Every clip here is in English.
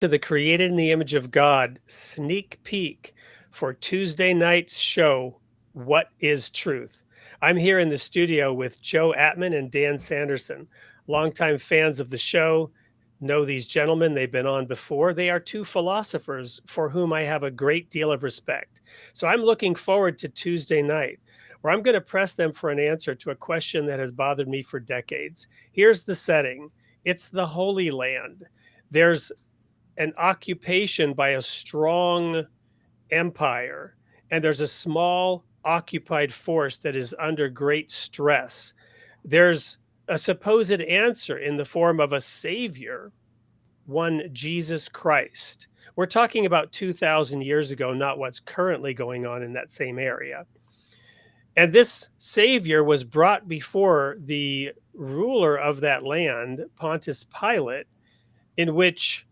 to the Created in the Image of God sneak peek for Tuesday night's show, What is Truth? I'm here in the studio with Joe Atman and Dan Sanderson. Longtime fans of the show know these gentlemen. They've been on before. They are two philosophers for whom I have a great deal of respect. So I'm looking forward to Tuesday night, where I'm going to press them for an answer to a question that has bothered me for decades. Here's the setting: it's the Holy Land. There's an occupation by a strong empire, and there's a small occupied force that is under great stress. There's a supposed answer in the form of a savior, one Jesus Christ. We're talking about 2,000 years ago, not what's currently going on in that same area. And this savior was brought before the ruler of that land, Pontius Pilate, in which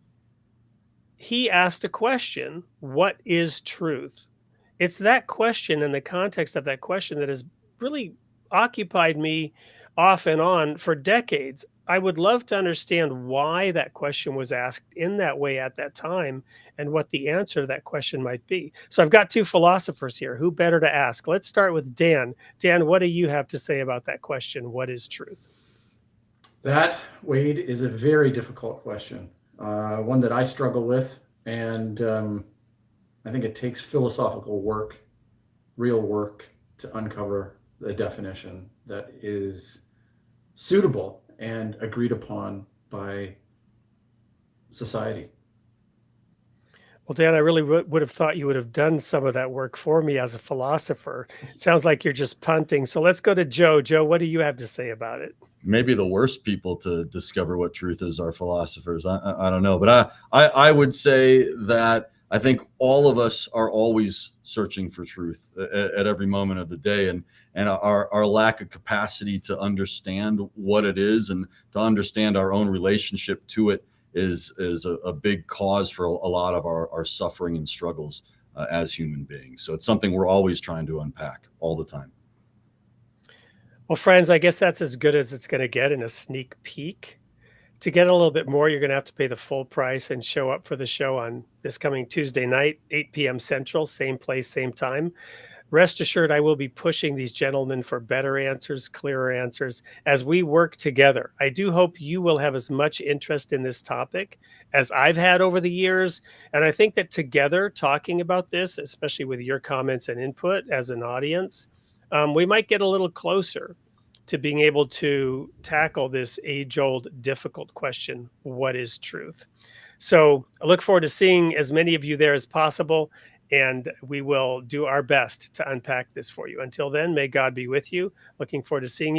he asked a question: what is truth? It's that question and the context of that question that has really occupied me off and on for decades. I would love to understand why that question was asked in that way at that time and what the answer to that question might be. So I've got two philosophers here. Who better to ask? Let's start with Dan. Dan, what do you have to say about that question? What is truth? That, Wade, is a very difficult question, one that I struggle with. And I think it takes philosophical work, real work, to uncover the definition that is suitable and agreed upon by society. Well, Dan, I really would have thought you would have done some of that work for me as a philosopher. Sounds like you're just punting. So let's go to Joe. Joe, what do you have to say about it? Maybe the worst people to discover what truth is are philosophers. I don't know, but I would say that I think all of us are always searching for truth at every moment of the day, and our lack of capacity to understand what it is and to understand our own relationship to it is a big cause for a lot of our suffering and struggles as human beings. So it's something we're always trying to unpack all the time. Well, friends, I guess that's as good as it's going to get in a sneak peek. To get a little bit more, you're going to have to pay the full price and show up for the show on this coming Tuesday night, 8 p.m. Central, same place, same time. Rest assured, I will be pushing these gentlemen for better answers, clearer answers as we work together. I do hope you will have as much interest in this topic as I've had over the years. And I think that together, talking about this, especially with your comments and input as an audience, we might get a little closer to being able to tackle this age-old difficult question: what is truth? So I look forward to seeing as many of you there as possible, and we will do our best to unpack this for you. Until then, may God be with you. Looking forward to seeing you.